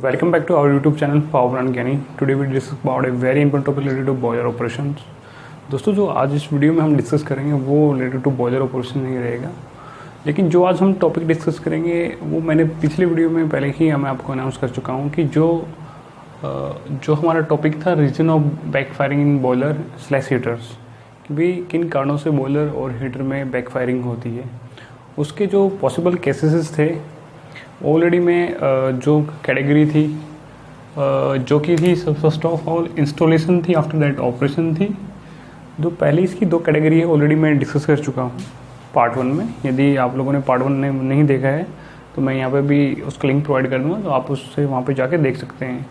Welcome back to our YouTube channel Power and Gyani. Today we discuss about a very important topic related to boiler operations. दोस्तों जो आज इस video में हम discuss करेंगे वो रिलेटेड टू बॉयलर ऑपरेशन नहीं रहेगा, लेकिन जो आज हम टॉपिक डिस्कस करेंगे वो मैंने पिछले वीडियो में पहले ही मैं आपको अनाउंस कर चुका हूँ कि जो हमारा टॉपिक था reason of backfiring in boiler slash heaters, कि भाई किन कारणों से बॉयलर और हीटर में बैकफायरिंग होती है, उसके जो पॉसिबल केसेस थे ऑलरेडी मैं जो कैटेगरी थी जो कि थी फर्स्ट ऑफ ऑल इंस्टॉलेशन थी, आफ्टर दैट ऑपरेशन थी। जो पहले इसकी दो कैटेगरी है ऑलरेडी मैं डिस्कस कर चुका हूँ पार्ट 1 में। यदि आप लोगों ने पार्ट 1 नहीं देखा है तो मैं यहाँ पे भी उसका लिंक प्रोवाइड कर दूँगा, तो आप उससे वहाँ पे जाके देख सकते हैं।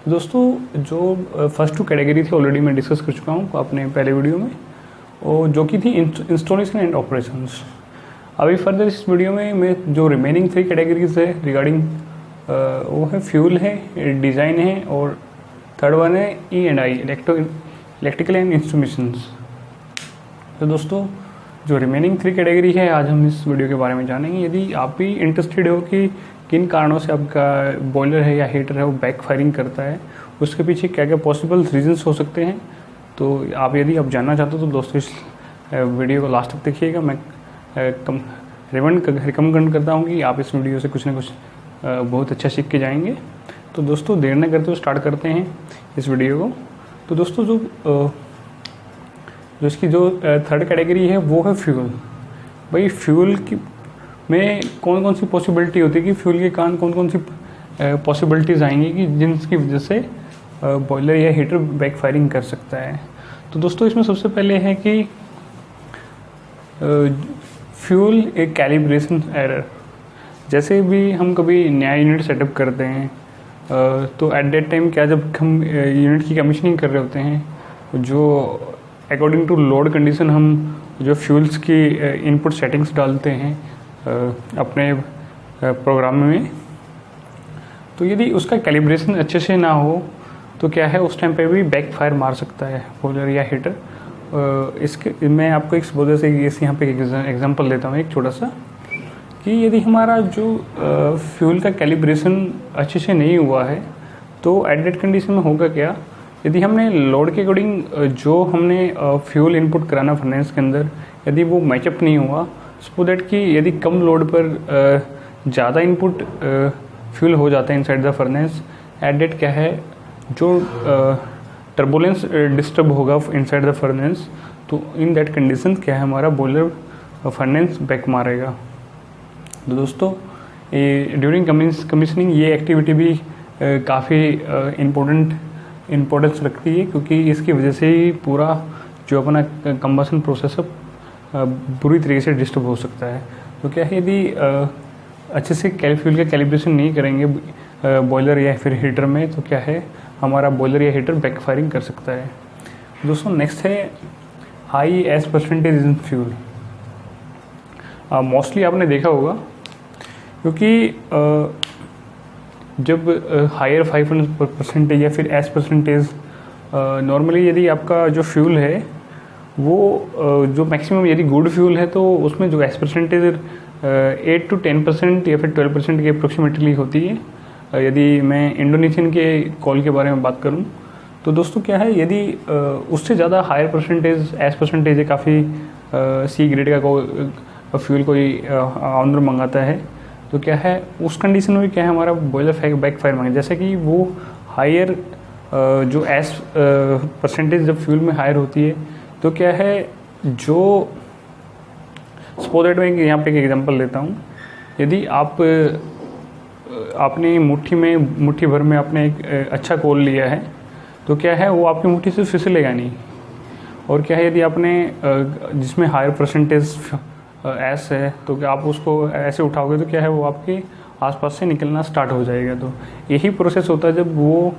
तो दोस्तों जो फर्स्ट 2 कैटेगरी थी ऑलरेडी मैं डिस्कस कर चुका हूँ अपने पहले वीडियो में, और जो कि थी इंस्टॉलेशन एंड ऑपरेशंस। अभी फर्दर इस वीडियो में मैं जो रिमेनिंग 3 कैटेगरीज है रिगार्डिंग वो है फ्यूल है, डिज़ाइन है, और थर्ड वन है E&I इलेक्ट्रिकल एंड इंस्ट्रूमेंट्स। तो दोस्तों जो रिमेनिंग 3 कैटेगरी है आज हम इस वीडियो के बारे में जानेंगे। यदि आप भी इंटरेस्टेड हो कि किन कारणों से आपका बॉयलर है या हीटर है वो बैक फायरिंग करता है, उसके पीछे क्या क्या पॉसिबल रीजंस हो सकते हैं, तो यदि आप जानना चाहते हो तो दोस्तों इस वीडियो को लास्ट तक देखिएगा। मैं रिकमेंड करता हूँ कि आप इस वीडियो से कुछ ना कुछ बहुत अच्छा सीख के जाएंगे। तो दोस्तों देर न करते हुए स्टार्ट करते हैं इस वीडियो को। तो दोस्तों जो इसकी जो थर्ड कैटेगरी है वो है फ्यूल। भाई फ्यूल की में कौन कौन सी पॉसिबिलिटी होती है कि फ्यूल के कारण कौन कौन सी पॉसिबिलिटीज़ आएंगी कि जिनकी वजह से बॉयलर या हीटर बैक फायरिंग कर सकता है। तो दोस्तों इसमें सबसे पहले है कि फ्यूल एक कैलिब्रेशन एरर। जैसे भी हम कभी नया यूनिट सेटअप करते हैं तो एट दैट टाइम क्या, जब हम यूनिट की कमीशनिंग कर रहे होते हैं, जो अकॉर्डिंग टू लोड कंडीशन हम जो फ्यूल्स की इनपुट सेटिंग्स डालते हैं अपने प्रोग्राम में, तो यदि उसका कैलिब्रेशन अच्छे से ना हो तो क्या है उस टाइम पे भी बैक फायर मार सकता है बॉयलर या हीटर। इसके मैं आपको एक वजह से यहाँ पे एग्जांपल देता हूँ एक छोटा सा, कि यदि हमारा जो फ्यूल का कैलिब्रेशन अच्छे से नहीं हुआ है तो एट दैट कंडीशन में होगा क्या, यदि हमने लोड के अकॉर्डिंग जो हमने फ्यूल इनपुट कराना फर्नेस के अंदर, यदि वो मैचअप नहीं हुआ, सपोज दैट कि यदि कम लोड पर ज़्यादा इनपुट फ्यूल हो जाता है inside the furnace, at that क्या है जो टर्बुलेंस डिस्टर्ब होगा इनसाइड द फर्नेस, तो इन दैट कंडीशन क्या है हमारा बॉयलर फर्नेस बैक मारेगा। तो दोस्तों ड्यूरिंग कमीशनिंग ये एक्टिविटी भी काफ़ी इम्पोर्टेंस रखती है, क्योंकि इसकी वजह से ही पूरा जो अपना कंबशन प्रोसेस बुरी तरीके से डिस्टर्ब हो सकता है। तो क्या है यदि अच्छे से फ्यूल का कैलिब्रेशन नहीं करेंगे बॉयलर या फिर हीटर में, तो क्या है हमारा बॉयलर या हीटर बैक फायरिंग कर सकता है। दोस्तों नेक्स्ट है high S percentage in fuel. Mostly आपने देखा होगा, क्योंकि जब हायर 5% या फिर एस परसेंटेज, नॉर्मली यदि आपका जो फ्यूल है वो जो मैक्सिमम यदि गुड फ्यूल है तो उसमें जो एस परसेंटेज 8 to 10% या फिर 12% की अप्रोक्सीमेटली होती है। यदि मैं इंडोनेशियन के कॉल के बारे में बात करूं तो दोस्तों क्या है, यदि उससे ज़्यादा हायर परसेंटेज एस परसेंटेज है, काफ़ी सी ग्रेड का फ्यूल कोई ऑनर मंगाता है, तो क्या है उस कंडीशन में क्या है हमारा बॉयलर बैक फायर मांगे। जैसे कि वो हायर जो एस परसेंटेज जब फ्यूल में हायर होती है तो क्या है जो सपोज दैट मैं यहाँ पे एक एग्जांपल देता हूँ। यदि आपने मुट्ठी भर में आपने एक अच्छा कोल लिया है तो क्या है वो आपकी मुट्ठी से फिसलेगा नहीं, और क्या है यदि आपने जिसमें हायर परसेंटेज एस है तो क्या आप उसको ऐसे उठाओगे तो क्या है वो आपके आसपास से निकलना स्टार्ट हो जाएगा। तो यही प्रोसेस होता है जब वो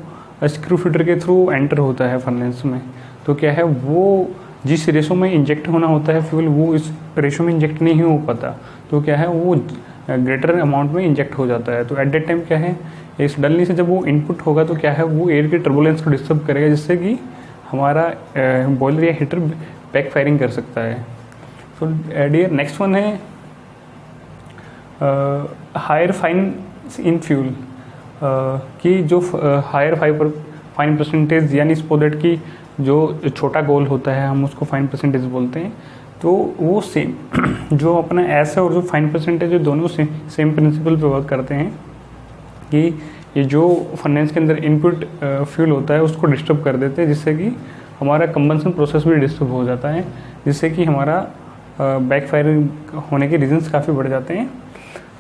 स्क्रू फिटर के थ्रू एंटर होता है फर्नेस में, तो क्या है वो जिस रेशो में इंजेक्ट होना होता है फ्यूल वो इस रेशो में इंजेक्ट नहीं हो पाता, तो क्या है वो ग्रेटर अमाउंट में इंजेक्ट हो जाता है। तो एट दैट टाइम क्या है इस डलने से जब वो इनपुट होगा तो क्या है वो एयर के टर्बुलेंस को डिस्टर्ब करेगा, जिससे कि हमारा बॉयलर या हीटर बैक फायरिंग कर सकता है। तो डियर नेक्स्ट वन है हायर फाइन इन फ्यूल। कि जो हायर फाइन परसेंटेज, यानी स्पोदेट की जो छोटा गोल होता है हम उसको फाइन परसेंटेज बोलते हैं, तो वो सेम जो अपना एस है और जो फाइन परसेंटेज है दोनों सेम प्रिंसिपल पे वर्क करते हैं कि ये जो फर्नेस के अंदर इनपुट फ्यूल होता है उसको डिस्टर्ब कर देते हैं, जिससे कि हमारा कंबंशन प्रोसेस भी डिस्टर्ब हो जाता है, जिससे कि हमारा बैकफायरिंग होने के रीजंस काफ़ी बढ़ जाते हैं।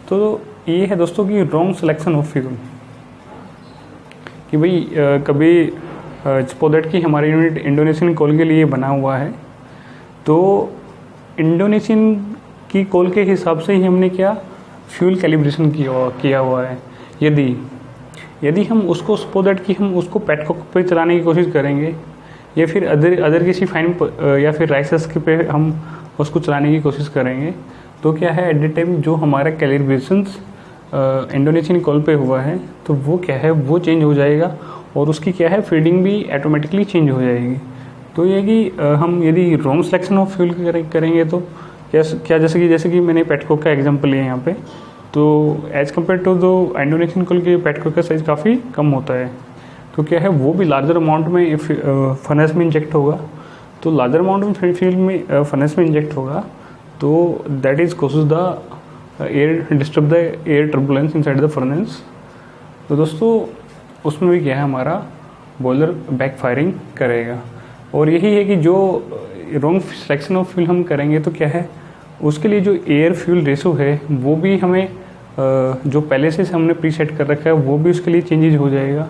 तो ये है दोस्तों कि रॉन्ग सिलेक्शन ऑफ फ्यूल, कि भाई कभी स्पोदेट की हमारी यूनिट इंडोनेशियन कोल के लिए बना हुआ है, तो इंडोनेशियन की कोल के हिसाब से ही हमने क्या फ्यूल कैलिब्रेशन किया हुआ है। यदि हम उसको स्पोदेट की हम उसको पेटकोक पे चलाने की कोशिश करेंगे या फिर अदर किसी फाइन या फिर राइसेस के पे हम उसको चलाने की कोशिश करेंगे, तो क्या है एट द टाइम जो हमारा कैलिब्रेशंस इंडोनेशियन कॉल पे हुआ है तो वो क्या है वो चेंज हो जाएगा और उसकी क्या है फीडिंग भी ऑटोमेटिकली चेंज हो जाएगी। तो ये कि हम यदि रॉन्ग सिलेक्शन ऑफ फ्यूल करेंगे तो क्या जैसे कि मैंने पेटकोक का एग्जांपल लिया यहाँ पे, तो एज़ कम्पेयर टू दो इंडोनेशियन कॉल के पेटकोक का साइज़ काफ़ी कम होता है, तो क्या है वो भी लार्जर अमाउंट में फर्नेस में इंजेक्ट होगा, तो लार्जर अमाउंट में फ्यूल में फर्नेस में इंजेक्ट होगा, तो that is causes the air disturb the air turbulence inside the furnace. तो दोस्तों उसमें भी क्या है हमारा बॉयलर बैक फायरिंग करेगा। और यही है कि जो रॉन्ग सिलेक्शन ऑफ फ्यूल हम करेंगे तो क्या है उसके लिए जो एयर फ्यूल रेशो है वो भी हमें जो पहले से हमने प्री सेट कर रखा है वो भी उसके लिए चेंजेज हो जाएगा।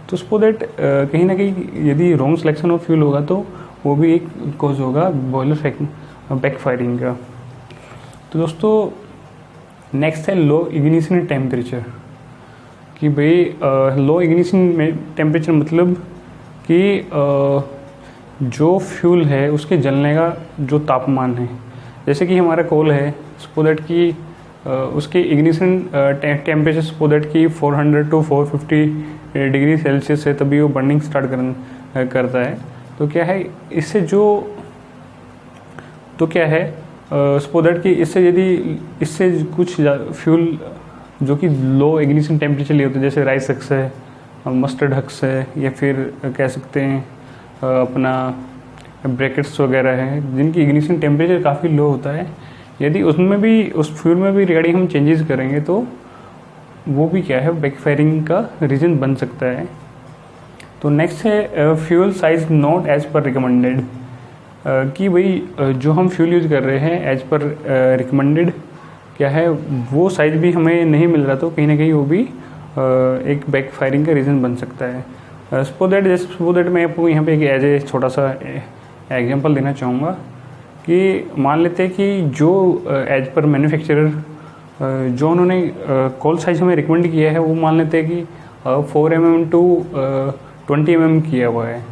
तो सो दैट कहीं ना कहीं यदि रॉन्ग सिलेक्शन ऑफ फ्यूल होगा तो वो भी एक कॉज होगा बॉयलर बैक फायरिंग का। तो दोस्तों नेक्स्ट है लो इग्निशन टेम्परेचर, कि भाई लो इग्निशन टेम्परेचर मतलब कि जो फ्यूल है उसके जलने का जो तापमान है, जैसे कि हमारा कोल है सो दैट कि उसके इग्निशन टेम्परेचर सो दैट कि 400 to 450 डिग्री सेल्सियस है तभी वो बर्निंग स्टार्ट करता है। तो क्या है इससे सो दैट कि इससे कुछ फ्यूल जो कि लो इग्निशन टेम्परेचर लिए होते हैं, जैसे राइस हक्स है, मस्टर्ड हक्स है, या फिर कह सकते हैं अपना ब्रैकेट्स वगैरह है जिनकी इग्निशन टेम्परेचर काफ़ी लो होता है, यदि उसमें भी उस फ्यूल में भी रिगार्डिंग हम चेंजेस करेंगे तो वो भी क्या है बैकफायरिंग का रीज़न बन सकता है। तो नेक्स्ट है fuel size not as per recommended, कि भाई जो हम फ्यूल यूज़ कर रहे हैं एज पर रिकमेंडेड क्या है वो साइज भी हमें नहीं मिल रहा, तो कहीं ना कहीं वो भी एक बैकफायरिंग का रीज़न बन सकता है। सो दैट मैं आपको यहाँ पे एक एज ए छोटा सा एग्जांपल देना चाहूँगा कि मान लेते हैं कि जो एज पर मैन्युफैक्चरर जो उन्होंने कॉल साइज हमें रिकमेंड किया है वो मान लेते हैं कि 4 mm to 20 mm किया हुआ है,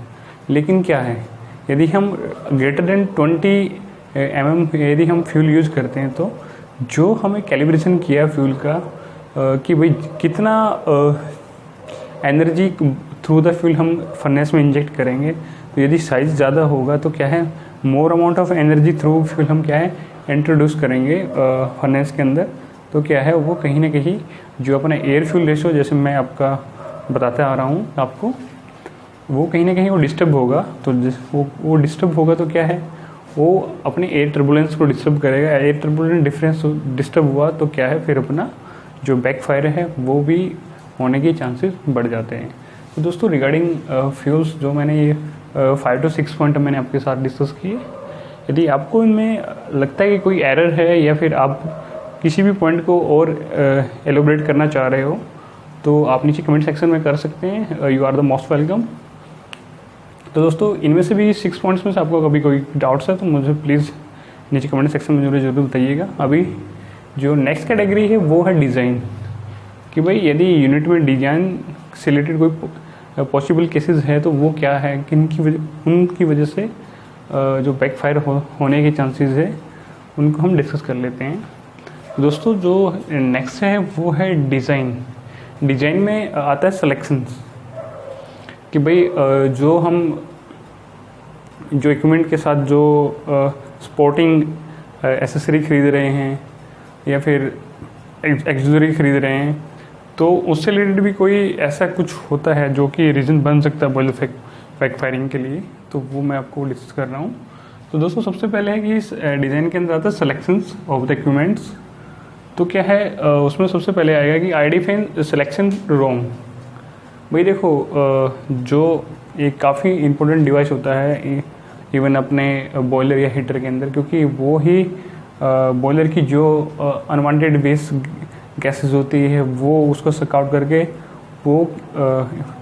लेकिन क्या है यदि हम ग्रेटर देन 20 mm यदि हम फ्यूल यूज़ करते हैं तो जो हमें कैलिब्रेशन किया फ्यूल का कि भाई कितना एनर्जी थ्रू द फ्यूल हम फर्नेस में इंजेक्ट करेंगे, तो यदि साइज़ ज़्यादा होगा तो क्या है more amount of energy through fuel हम क्या है इंट्रोड्यूस करेंगे फर्नेस के अंदर, तो क्या है वो कहीं ना कहीं जो अपना एयर फ्यूल रेशो जैसे मैं आपका बताते आ रहा हूँ आपको, वो कहीं ना कहीं वो डिस्टर्ब होगा। तो वो डिस्टर्ब होगा तो क्या है वो अपने एयर टर्बुलेंस को डिस्टर्ब करेगा, एयर टर्बुलेंस डिफरेंस डिस्टर्ब हुआ तो क्या है फिर अपना जो बैकफायर है वो भी होने के चांसेस बढ़ जाते हैं। तो दोस्तों रिगार्डिंग फ्यूल्स जो मैंने ये 5 to 6 पॉइंट मैंने आपके साथ डिस्कस किए, यदि आपको इनमें लगता है कि कोई एरर है या फिर आप किसी भी पॉइंट को और एलोबरेट करना चाह रहे हो तो आप नीचे कमेंट सेक्शन में कर सकते हैं, you are the most welcome. तो दोस्तों इनमें से भी 6 पॉइंट्स में से आपको कभी कोई डाउट्स है तो मुझे प्लीज़ नीचे कमेंट सेक्शन में जरूर बताइएगा। अभी जो नेक्स्ट कैटेगरी है वो है डिज़ाइन, कि भाई यदि यूनिट में डिज़ाइन से रिलेटेड कोई पॉसिबल केसेस है तो वो क्या है उनकी वजह से जो बैकफायर होने के चांसेस है उनको हम डिस्कस कर लेते हैं। दोस्तों जो नेक्स्ट है वो है डिज़ाइन। डिज़ाइन में आता है सिलेक्शंस, कि भाई जो इक्विपमेंट के साथ जो स्पोर्टिंग एसेसरी खरीद रहे हैं या फिर एक्सेसरी खरीद रहे हैं तो उससे रिलेटेड भी कोई ऐसा कुछ होता है जो कि रीज़न बन सकता है बॉयलर बैकफायरिंग के लिए, तो वो मैं आपको डिस्कस कर रहा हूँ। तो दोस्तों सबसे पहले है कि इस डिज़ाइन के अंदर आता है सिलेक्शंस ऑफ द इक्विपमेंट्स। तो क्या है उसमें सबसे पहले आएगा कि आईडी फैन सिलेक्शन रॉन्ग। भाई देखो जो एक काफ़ी इम्पोर्टेंट डिवाइस होता है इवन अपने बॉयलर या हीटर के अंदर, क्योंकि वो ही बॉयलर की जो अनवांटेड वेस्ट गैसेस होती है वो उसको सक आउट करके वो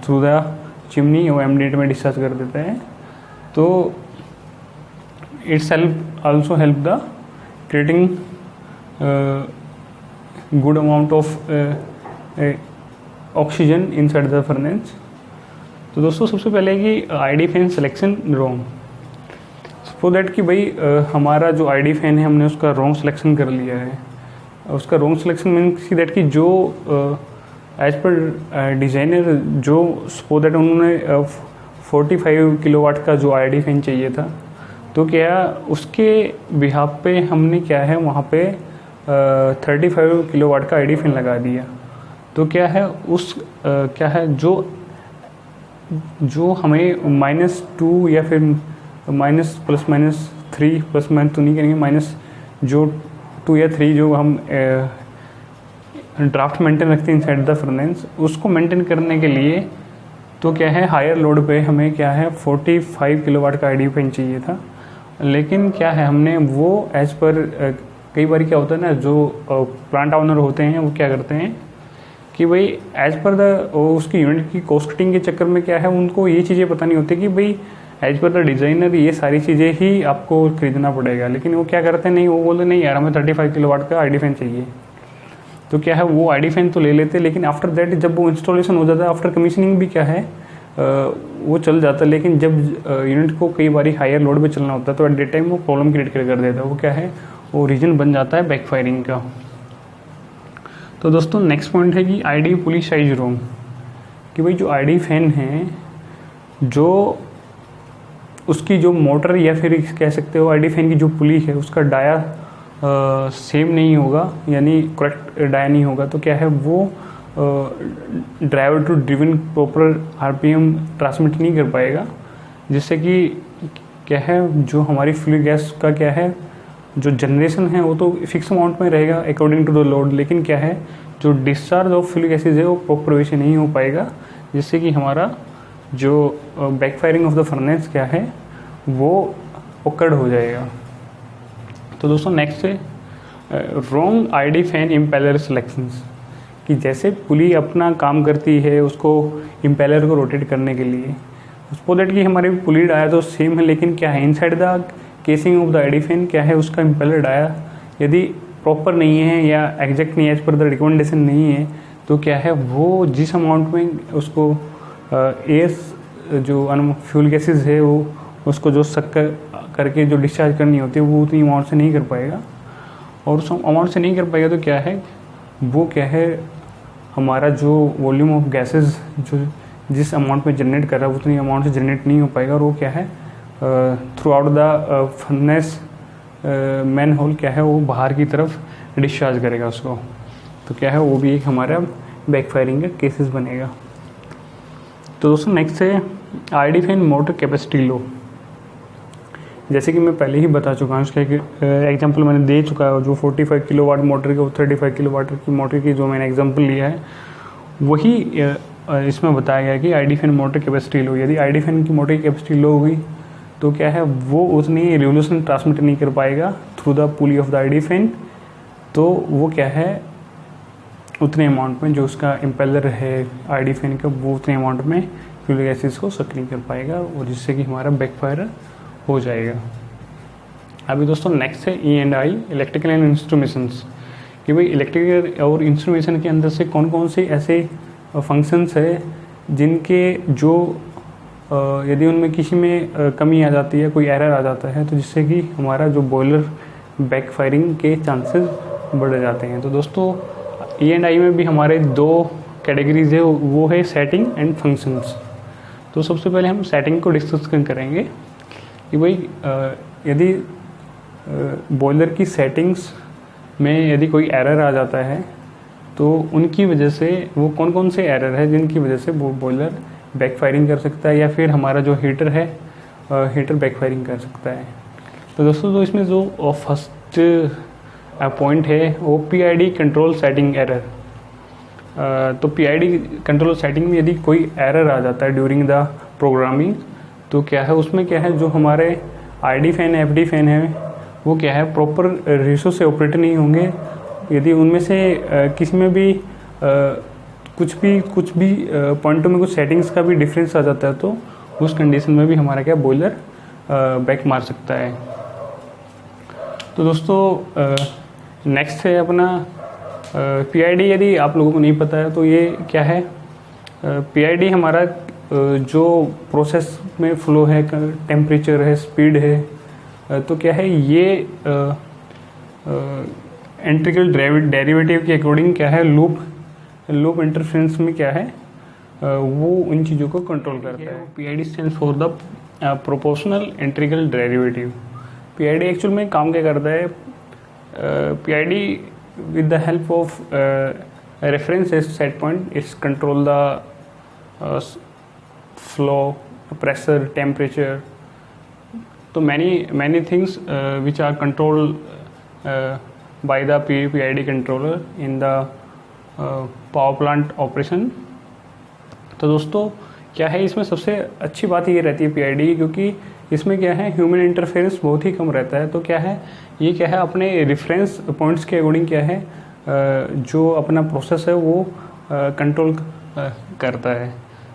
थ्रू द चिमनी और एमडीएट में डिस्चार्ज कर देते हैं। तो it's also help the creating good amount of oxygen inside the furnace। तो दोस्तों सबसे पहले कि ID fan selection wrong. Suppose that कि भाई हमारा जो आईडी फैन है हमने उसका रॉन्ग सिलेक्शन कर लिया है। उसका रॉन्ग सिलेक्शन मीन्स दैट कि जो एज पर डिज़ाइनर जो सपोज दैट उन्होंने 45 किलोवाट का जो आईडी फैन चाहिए था, तो क्या उसके बिहाफ पे हमने क्या है वहाँ पे 35 किलोवाट का आईडी फैन लगा दिया। तो क्या है उस क्या है जो हमें -2 या फिर +-3 प्लस माइनस तो नहीं करेंगे, माइनस जो 2 या 3 जो हम ड्राफ्ट मेंटेन रखते हैं इनसाइड द फर्नेस, उसको मेंटेन करने के लिए तो क्या है हायर लोड पे हमें क्या है 45 किलोवाट का आईडी फैन चाहिए था। लेकिन क्या है हमने वो एज पर कई बार क्या होता है ना, जो प्लांट ओनर होते हैं वो क्या करते हैं कि भाई एज पर द उसकी यूनिट की कॉस्ट कटिंग के चक्कर में क्या है उनको ये चीज़ें पता नहीं होती कि भाई एज पर द डिज़ाइनर ये सारी चीज़ें ही आपको खरीदना पड़ेगा। लेकिन वो क्या करते हैं, नहीं वो बोलते नहीं यार हमें 35 किलोवाट का आईडी फैन चाहिए। तो क्या है वो आईडी फैन तो ले लेते, लेकिन आफ्टर दैट जब वो इंस्टॉलेशन हो जाता है, आफ्टर कमीशनिंग भी क्या है वो चल जाता है। लेकिन जब यूनिट को कई बार हायर लोड पे चलना होता है तो एट दैट टाइम वो प्रॉब्लम क्रिएट कर देता है। वो क्या है वो रीजन बन जाता है बैकफायरिंग का। तो दोस्तों नेक्स्ट पॉइंट है कि आईडी पुली साइज रॉन्ग। कि भाई जो आईडी फैन है जो उसकी जो मोटर या फिर कह सकते हो आईडी फैन की जो पुली है उसका डाया सेम नहीं होगा, यानी करेक्ट डाया नहीं होगा। तो क्या है वो driver to driven proper RPM transmit नहीं कर पाएगा, जिससे कि क्या है जो हमारी फ्यूल गैस का क्या है जो जनरेशन है वो तो फिक्स अमाउंट में रहेगा अकॉर्डिंग टू द लोड। लेकिन क्या है जो डिस्चार्ज ऑफ फ्यूल गैसेज है वो प्रॉपर वे से नहीं हो पाएगा, जिससे कि हमारा जो बैकफायरिंग ऑफ द फर्नेस क्या है वो ओकर्ड हो जाएगा। तो दोस्तों नेक्स्ट है wrong ID fan impeller selections. कि जैसे पुली अपना काम करती है उसको इम्पेलर को रोटेट करने के लिए, सपोज दैट कि हमारी पुली डाया तो सेम है, लेकिन क्या है inside the casing of the ID fan क्या है उसका इम्पेलर डाया यदि प्रॉपर नहीं है या एग्जैक्ट नहीं है, एज पर द रिकमेंडेशन नहीं है, तो क्या है वो जिस अमाउंट में उसको एयर्स जो फ्यूल गैसेज है वो उसको जो सक करके जो डिस्चार्ज करनी होती है वो उतनी अमाउंट से नहीं कर पाएगा। और उस अमाउंट से नहीं कर पाएगा तो क्या है वो क्या है हमारा जो वॉल्यूम ऑफ गैसेस जो जिस अमाउंट में जनरेट कर रहा है उतनी अमाउंट से जनरेट नहीं हो पाएगा। और वो क्या है throughout the furnace manhole क्या है वो बाहर की तरफ डिस्चार्ज करेगा उसको। तो क्या है वो भी एक हमारा बैकफायरिंग का केसेस बनेगा। तो दोस्तों नेक्स्ट है आईडी फैन मोटर कैपेसिटी लो। जैसे कि मैं पहले ही बता चुका हूँ, उसका एक एग्जांपल मैंने दे चुका है। जो 45 किलोवाट मोटर के 35 किलोवाट की मोटर की जो मैंने एग्जांपल लिया है वही इसमें बताया गया कि आईडी फैन मोटर कैपेसिटी लो। यदि आईडी फैन की मोटर की कैपेसिटी लो होगी तो क्या है वो उतनी रिवोल्यूशन ट्रांसमिट नहीं कर पाएगा through the pulley of the ID fan. तो वो क्या है उतने अमाउंट में जो उसका इम्पेलर है आईडी फैन का वो उतने अमाउंट में फ्यूल गैसेस को सक नहीं कर पाएगा, और जिससे कि हमारा बैकफायर हो जाएगा। अभी दोस्तों नेक्स्ट है E&I इलेक्ट्रिकल एंड इंस्ट्रूमेशंस। कि भाई इलेक्ट्रिकल और इंस्ट्रूमेशन के अंदर से कौन कौन से ऐसे फंक्शंस है जिनके जो यदि उनमें किसी में कमी आ जाती है, कोई एरर आ जाता है, तो जिससे कि हमारा जो बॉयलर बैकफायरिंग के चांसेस बढ़ जाते हैं। तो दोस्तों E&I में भी हमारे 2 कैटेगरीज है, वो है सेटिंग एंड फंक्शंस। तो सबसे पहले हम सेटिंग को डिस्कस करेंगे कि भाई यदि बॉयलर की सेटिंग्स में यदि कोई एरर आ जाता है तो उनकी वजह से वो कौन कौन से एरर है जिनकी वजह से वो बॉयलर बैकफायरिंग कर सकता है, या फिर हमारा जो हीटर है हीटर बैकफायरिंग कर सकता है। तो दोस्तों तो इसमें जो फर्स्ट पॉइंट है वो PID कंट्रोल सेटिंग एरर। तो PID कंट्रोल सेटिंग में यदि कोई एरर आ जाता है ड्यूरिंग द प्रोग्रामिंग, तो क्या है उसमें क्या है, जो हमारे ID फैन FD फैन है वो क्या है प्रॉपर रेशो से ऑपरेट नहीं होंगे। यदि उनमें से किसी में भी कुछ भी पॉइंटों में कुछ सेटिंग्स का भी डिफरेंस आ जाता है, तो उस कंडीशन में भी हमारा क्या बॉयलर बैक मार सकता है। तो दोस्तों नेक्स्ट है अपना PID। यदि आप लोगों को नहीं पता है तो ये क्या है, PID हमारा जो प्रोसेस में फ्लो है, टेम्परेचर है, स्पीड है, तो क्या है ये इंटीग्रल डेरिवेटिव के अकॉर्डिंग क्या है लूप इंटरफेरेंस में क्या है वो उन चीज़ों को कंट्रोल करता है। PID stands for the proportional integral derivative. PID actual में काम क्या करता है, PID with the help of reference set point is control the flow, pressure, temperature, so many things which are controlled by the PID controller in the power plant operation। तो दोस्तों क्या है, इसमें सबसे अच्छी बात ये रहती है PID, क्योंकि इसमें क्या है ह्यूमन इंटरफेरेंस बहुत ही कम रहता है। तो क्या है ये क्या है अपने रेफरेंस पॉइंट्स के अकॉर्डिंग क्या है जो अपना प्रोसेस है वो कंट्रोल करता है।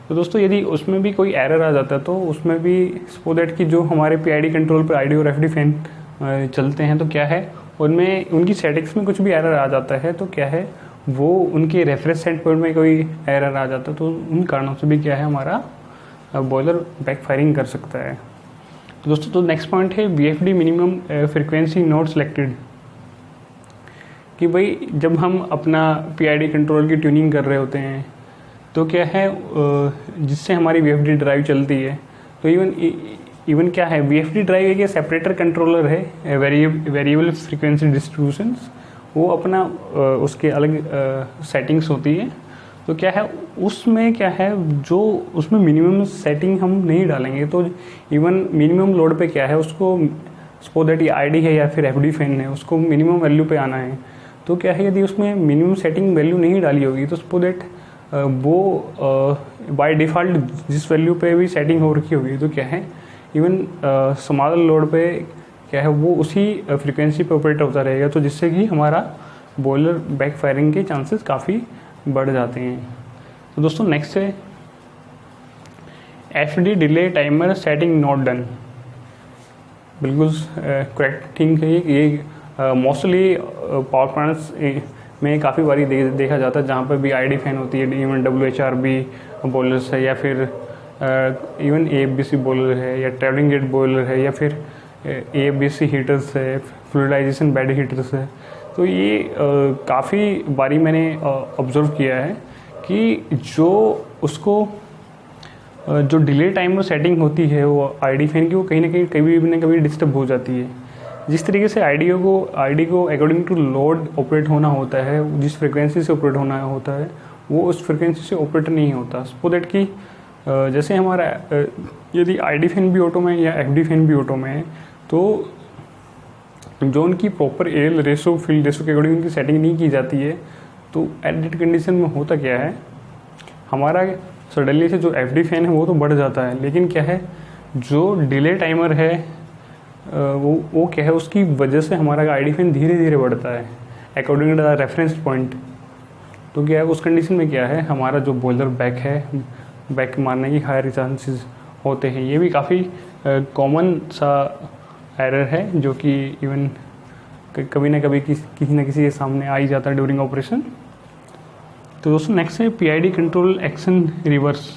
तो दोस्तों यदि उसमें भी कोई एरर आ जाता है तो उसमें भी सपोज दैट कि जो हमारे PID कंट्रोल पर ID और FD फैन चलते हैं, तो क्या है उनमें उनकी सेटिंग्स में कुछ भी एरर आ जाता है, तो क्या है वो उनके रेफरेंस सेट पॉइंट में कोई एरर आ जाता है, तो उन कारणों से भी क्या है हमारा बॉयलर बैकफायरिंग कर सकता है। तो दोस्तों तो नेक्स्ट पॉइंट है VFD minimum frequency not selected. कि भाई जब हम अपना PID कंट्रोल की ट्यूनिंग कर रहे होते हैं तो क्या है जिससे हमारी VFD ड्राइव चलती है, तो इवन क्या है VFD ड्राइव एक सेपरेटर कंट्रोलर है वेरिएबल फ्रीक्वेंसी डिस्ट्रीब्यूशंस, वो अपना उसके अलग सेटिंग्स होती है। तो क्या है उसमें क्या है जो उसमें मिनिमम सेटिंग हम नहीं डालेंगे, तो इवन मिनिमम लोड पे क्या है उसको सपोज दैट ये ID है या फिर FD फैन है उसको मिनिमम वैल्यू पे आना है, तो क्या है यदि उसमें मिनिमम सेटिंग वैल्यू नहीं डाली होगी तो सपोज दैट वो बाय डिफ़ॉल्ट जिस वैल्यू पे भी सेटिंग हो रखी होगी, तो क्या है इवन स्मॉल लोड पे क्या है वो उसी फ्रीक्वेंसी पे ऑपरेट होता रहेगा, तो जिससे कि हमारा बॉयलर बैकफायरिंग के चांसेस काफ़ी बढ़ जाते हैं। तो दोस्तों नेक्स्ट है FD delay timer setting not done. बिल्कुल करेक्ट थिंग है ये मोस्टली पावर प्लांट्स में काफ़ी बारी देखा जाता है जहाँ पर भी ID फैन होती है, इवन WHRB बॉयलर्स है या फिर इवन AFBC बॉयलर है या ट्रैवलिंग गेट बॉयलर है या फिर AFBC हीटर्स है, फ्लूइडाइजेशन बेड हीटर्स है। तो ये काफ़ी बारी मैंने ऑब्जर्व किया है कि जो उसको जो डिले टाइमर सेटिंग होती है वो ID फैन की वो कहीं ना कभी डिस्टर्ब हो जाती है। जिस तरीके से ID को अकॉर्डिंग टू लोड ऑपरेट होना होता है, जिस फ्रिक्वेंसी से ऑपरेट होना होता है वो उस फ्रिक्वेंसी से ऑपरेट नहीं होता। सपोज दैट कि जैसे हमारा यदि ID फैन भी ऑटो में या FD फैन भी ऑटो में है, तो जो उनकी proper L ratio field ratio के अकॉर्डिंग उनकी सेटिंग नहीं की जाती है, तो एट दैट कंडीशन में होता क्या है हमारा सडनली से जो FD फैन है वो तो बढ़ जाता है, लेकिन क्या है जो डिले टाइमर है वो क्या है उसकी वजह से हमारा ID फैन धीरे धीरे बढ़ता है according to the reference point. तो क्या है उस कंडीशन में क्या है हमारा जो बॉयलर बैक मारने की हायर चांसेस होते हैं। ये भी काफ़ी कॉमन सा एरर है जो कि इवन कभी ना कभी किसी न किसी के सामने आ ही जाता है ड्यूरिंग ऑपरेशन। तो दोस्तों नेक्स्ट है PID कंट्रोल एक्शन रिवर्स।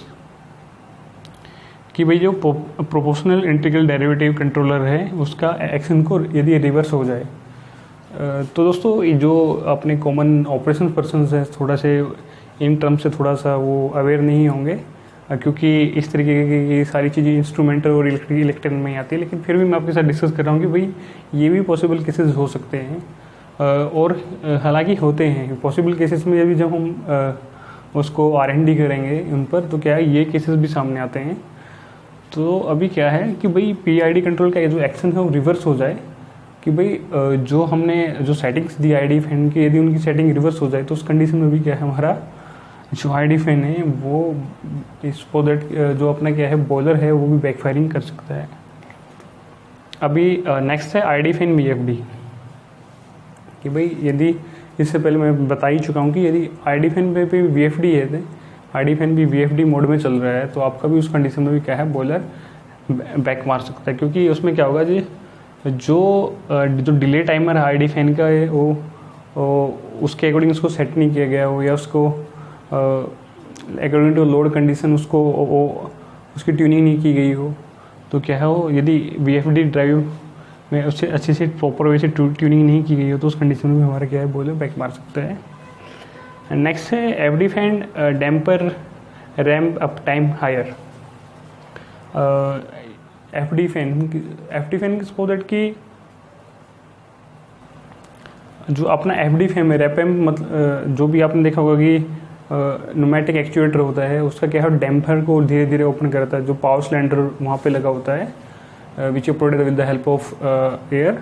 कि भाई जो प्रोपोर्शनल इंटीग्रल डेरिवेटिव कंट्रोलर है उसका एक्शन को यदि रिवर्स हो जाए, तो दोस्तों जो अपने कॉमन ऑपरेशन पर्सन्स हैं थोड़ा से इन टर्म से थोड़ा सा वो अवेयर नहीं होंगे, क्योंकि इस तरीके की सारी चीज़ें इंस्ट्रूमेंटल और इलेक्ट्रिकल में आती है। लेकिन फिर भी मैं आपके साथ डिस्कस कर रहा हूँ कि भाई ये भी पॉसिबल केसेस हो सकते हैं। और हालांकि होते हैं पॉसिबल केसेस में, अभी जब हम उसको R&D करेंगे उन पर, तो क्या है ये केसेस भी सामने आते हैं। तो अभी क्या है कि भाई PID कंट्रोल का जो एक्शन है वो रिवर्स हो जाए, कि भाई जो हमने जो सेटिंग्स दी ID फैन की, यदि उनकी सेटिंग रिवर्स हो जाए तो उस कंडीशन में भी क्या है हमारा जो ID फैन है वो इस दैट जो अपना क्या है बॉयलर है वो भी बैकफायरिंग कर सकता है। अभी नेक्स्ट है ID फैन VFD, कि भाई यदि इससे पहले मैं बता ही चुका हूँ कि यदि ID फैन पे भी VFD है तो ID फैन भी VFD मोड में चल रहा है तो आपका भी उस कंडीशन में भी क्या है बॉयलर बैक मार सकता है, क्योंकि उसमें क्या होगा जी जो डिले टाइमर है ID फैन का है वो उसके अकॉर्डिंग उसको सेट नहीं किया गया हो, या उसको अकॉर्डिंग टू लोड कंडीशन उसको उसकी ट्यूनिंग नहीं की गई हो, तो क्या है वो यदि VFD ड्राइव में उससे अच्छे से प्रॉपर वे से ट्यूनिंग नहीं की गई हो तो उस कंडीशन में हमारा क्या है बॉयलर बैक मार सकता है। नेक्स्ट है FD fan damper ramp up time higher. FD fan so that कि जो अपना FD फैन है रैपेम, मतलब जो भी आपने देखा होगा कि न्यूमेटिक एक्चुएटर होता है उसका क्या है डैम्पर को धीरे धीरे ओपन करता है, जो पावर सिलेंडर वहाँ पे लगा होता है which provided with the help of air.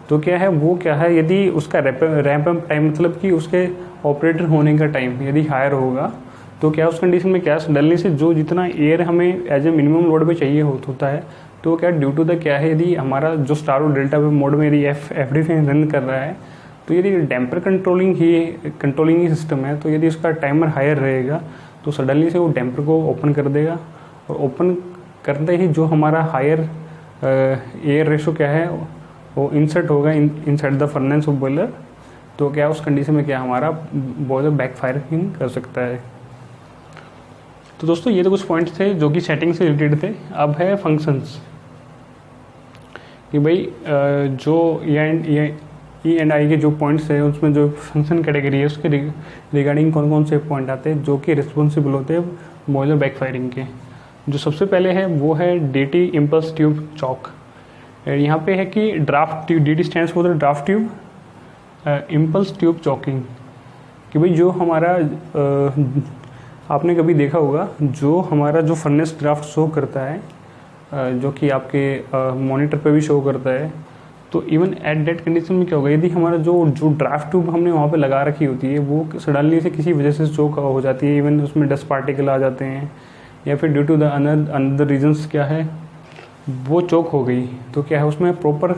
तो क्या है वो क्या है यदि उसका रैंप अप टाइम मतलब कि उसके ऑपरेटर होने का टाइम यदि हायर होगा तो क्या उस कंडीशन में क्या डलने से जो जितना एयर हमें एज ए मिनिमम लोड पे चाहिए होता है, तो क्या ड्यू टू द क्या है यदि हमारा जो स्टार और डेल्टा मोड में यदि FD फैन रन कर रहा है तो यदि डैम्पर कंट्रोलिंग ही सिस्टम है, तो यदि उसका टाइमर हायर रहेगा तो सडनली से वो डैम्पर को ओपन कर देगा, और ओपन करते ही जो हमारा हायर एयर रेशो क्या है वो इंसर्ट होगा inside the furnace of boiler. तो क्या उस कंडीशन में क्या हमारा बॉयलर बैकफायरिंग कर सकता है। तो दोस्तों ये तो कुछ पॉइंट्स थे जो कि सेटिंग से रिलेटेड थे। अब है फंक्शंस, कि भाई जो E&I के जो पॉइंट्स है उसमें जो फंक्शन कैटेगरी है उसके रिगार्डिंग कौन कौन से पॉइंट आते हैं जो कि रिस्पॉन्सिबल होते हैं बॉयलर बैकफायरिंग के। जो सबसे पहले है वो है DT इम्पल्स ट्यूब चॉक। यहाँ पे है कि draft tube, DT stands for the draft tube impulse tube choking, कि भाई जो हमारा आपने कभी देखा होगा जो हमारा जो फर्नेस ड्राफ्ट शो करता है जो कि आपके मॉनिटर पे भी शो करता है, तो इवन एट दैट कंडीशन में क्या होगा यदि हमारा जो ड्राफ्ट ट्यूब हमने वहाँ पे लगा रखी होती है वो सडनली से किसी वजह से चोक हो जाती है, इवन उसमें डस्ट पार्टिकल आ जाते हैं या फिर due to the another reasons क्या है वो चोक हो गई, तो क्या है उसमें प्रॉपर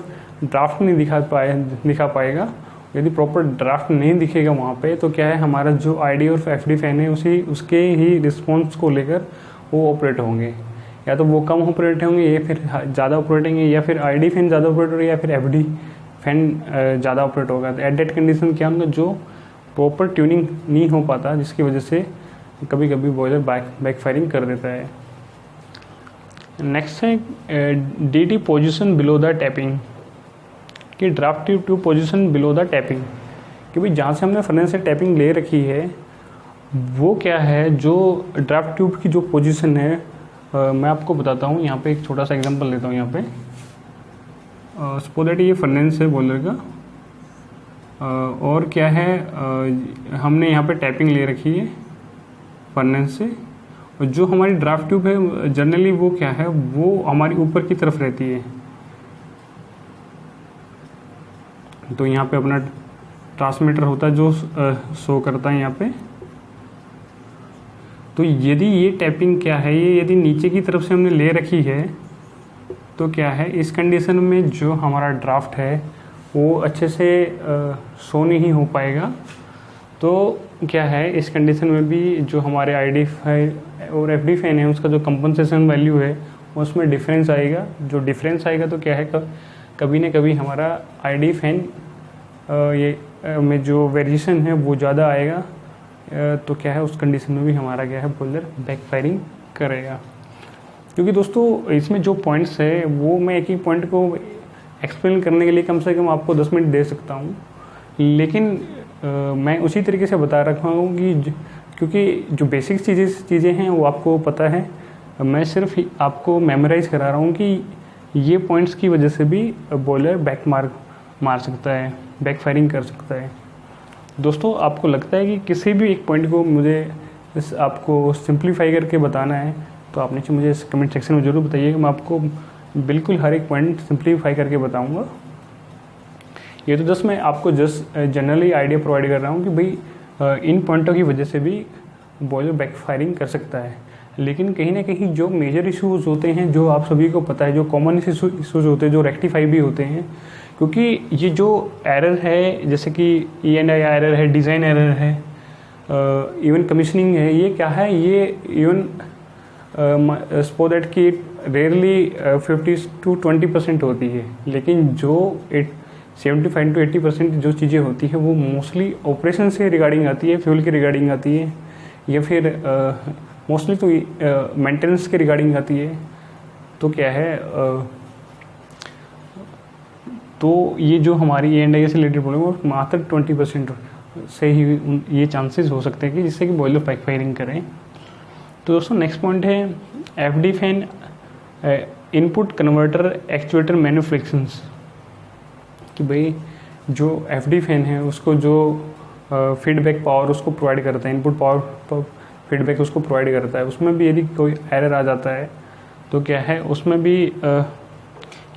ड्राफ्ट नहीं दिखा पाएगा। यदि प्रॉपर ड्राफ्ट नहीं दिखेगा वहाँ पे तो क्या है हमारा जो ID और FD फैन है उसके ही रिस्पॉन्स को लेकर वो ऑपरेट होंगे, या तो वो कम ऑपरेट होंगे या फिर ज़्यादा ऑपरेट होंगे, या फिर ID फैन ज़्यादा ऑपरेट होगा या फिर FD फैन ज़्यादा ऑपरेट होगा। तो एट दैट कंडीशन क्या होगा जो प्रॉपर ट्यूनिंग नहीं हो पाता जिसकी वजह से कभी कभी बॉयलर बैकफायरिंग कर देता है। नेक्स्ट है DT position below the tapping, कि draft tube position below the tapping, कि भाई जहाँ से हमने फर्नेस से टैपिंग ले रखी है वो क्या है जो ड्राफ्ट ट्यूब की जो पोजीशन है मैं आपको बताता हूँ। यहाँ पे एक छोटा सा एग्जांपल लेता हूँ। यहाँ पे सपोज दैट ये फर्नेस है बॉयलर का और क्या है हमने यहाँ पे टैपिंग ले रखी है फर्नेस से, और जो हमारी ड्राफ्ट ट्यूब है जनरली वो क्या है वो हमारी ऊपर की तरफ रहती है। तो यहाँ पे अपना ट्रांसमीटर होता है जो शो करता है यहाँ पे। तो यदि ये टैपिंग क्या है ये यदि नीचे की तरफ से हमने ले रखी है तो क्या है इस कंडीशन में जो हमारा ड्राफ्ट है वो अच्छे से शो नहीं हो पाएगा। तो क्या है इस कंडीशन में भी जो हमारे ID और FD फैन है उसका जो कंपनसेशन वैल्यू है उसमें डिफरेंस आएगा। जो डिफरेंस आएगा तो क्या है कभी ना कभी हमारा ID फैन ये में जो वेरिएशन है वो ज़्यादा आएगा, तो क्या है उस कंडीशन में भी हमारा क्या है बॉयलर बैकफायरिंग करेगा। क्योंकि दोस्तों इसमें जो पॉइंट्स है वो मैं एक ही पॉइंट को एक्सप्लेन करने के लिए कम से कम आपको 10 मिनट दे सकता हूँ, लेकिन मैं उसी तरीके से बता रखा हूँ कि क्योंकि जो बेसिक चीज़ें हैं वो आपको पता है, मैं सिर्फ आपको मेमोराइज़ करा रहा हूँ कि ये पॉइंट्स की वजह से भी बॉयलर बैक मार सकता है। बैकफायरिंग कर सकता है। दोस्तों आपको लगता है कि किसी भी एक पॉइंट को मुझे आपको सिंप्लीफाई करके बताना है तो आप नीचे मुझे कमेंट सेक्शन में ज़रूर बताइएगा। मैं आपको बिल्कुल हर एक पॉइंट सिंप्लीफाई करके बताऊंगा। ये तो जस्ट मैं आपको जनरली आइडिया प्रोवाइड कर रहा हूँ कि भाई इन पॉइंटों की वजह से भी बॉयलर बैकफायरिंग कर सकता है। लेकिन कहीं ना कहीं जो मेजर इश्यूज़ होते हैं, जो आप सभी को पता है, जो कॉमन इश्यूज़ होते हैं, जो रेक्टिफाई भी होते हैं, क्योंकि ये जो एरर है जैसे कि E&I एरर है, डिज़ाइन एरर है, इवन कमीशनिंग है, ये क्या है, ये इवन सपोज दैट कि रेयरली 50 to 20% होती है। लेकिन जो 75 to 80% जो चीज़ें होती हैं वो मोस्टली ऑपरेशन से रिगार्डिंग आती है, फ्यूल के रिगार्डिंग आती है, या फिर मोस्टली तो मेंटेनेंस के रिगार्डिंग आती है। तो क्या है, तो ये जो हमारी E&I से रिलेटेड प्रॉब्लम है मात्र 20% से ही ये चांसेस हो सकते हैं कि जिससे कि बॉयलर बैकफायरिंग करें। तो दोस्तों नेक्स्ट पॉइंट है FD fan input converter actuator manufacturings, कि भाई जो FD फैन है उसको जो फीडबैक पावर उसको प्रोवाइड करता है, इनपुट पावर फीडबैक उसको प्रोवाइड करता है, उसमें भी यदि कोई एरर आ जाता है तो क्या है उसमें भी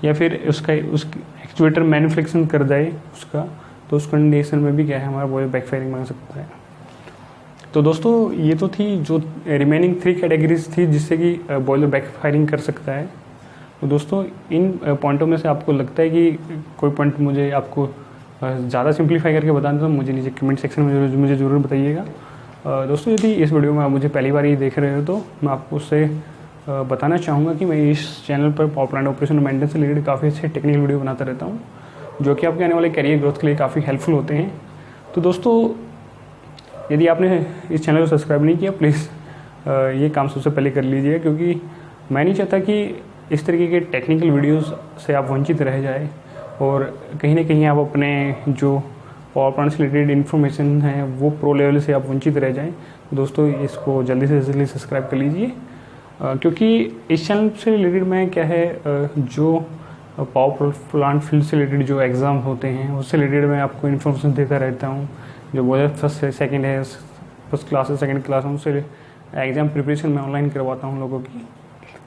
या फिर उसका एक्चुएटर मैन्युफैक्चरिंग कर जाए उसका, तो उस कंडीशन में भी क्या है हमारा बॉयलर बैकफायरिंग बन सकता है। तो दोस्तों ये तो थी जो रिमेनिंग 3 कैटेगरीज थी जिससे कि बॉयलर बैकफायरिंग कर सकता है। तो दोस्तों इन पॉइंटों में से आपको लगता है कि कोई पॉइंट मुझे आपको ज़्यादा सिंप्लीफाई करके बताना तो मुझे नीचे कमेंट सेक्शन में मुझे ज़रूर बताइएगा। दोस्तों यदि इस वीडियो में आप मुझे पहली बार ही देख रहे हो तो मैं आपको उससे बताना चाहूँगा कि मैं इस चैनल पर पावर प्लांट ऑपरेशन और मेंटेनेंस से रिलेटेड काफ़ी अच्छे टेक्निकल वीडियो बनाता रहता हूँ जो कि आपके आने वाले करियर ग्रोथ के लिए काफ़ी हेल्पफुल होते हैं। तो दोस्तों यदि आपने इस चैनल को सब्सक्राइब नहीं किया प्लीज़ ये काम सबसे पहले कर लीजिए, क्योंकि मैं नहीं चाहता कि इस तरीके के टेक्निकल वीडियोस से आप वंचित रह जाए और कहीं ना कहीं आप अपने जो पावर प्लांट से रिलेटेड इन्फॉर्मेशन है वो प्रो लेवल से आप वंचित रह जाएं। दोस्तों इसको जल्दी से जल्दी सब्सक्राइब कर लीजिए, क्योंकि इस चैनल से रिलेटेड मैं क्या है जो पावर प्लांट फील्ड से रिलेटेड जो एग्ज़ाम होते हैं उससे रिलेटेड मैं आपको इन्फॉर्मेशन देता रहता हूँ। जो बॉयलर फर्स्ट सेकंड है, फर्स्ट क्लास है, सेकंड क्लास है, उससे एग्ज़ाम प्रिपरेशन मैं ऑनलाइन करवाता हूँ लोगों की।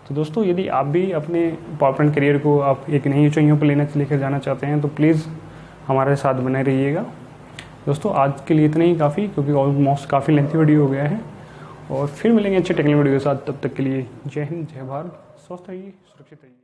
तो दोस्तों यदि आप भी अपने पावर प्लांट करियर को आप एक नई ऊंचाइयों पर लेकर जाना चाहते हैं तो प्लीज़ हमारे साथ बने रहिएगा। दोस्तों आज के लिए इतना ही काफ़ी, क्योंकि ऑलमोस्ट काफ़ी लेंथी वीडियो हो गया है, और फिर मिलेंगे अच्छे टेक्निकल वीडियो के साथ। तब तक के लिए जय हिंद, जय भारत, स्वस्थ रहिए, सुरक्षित रहिए।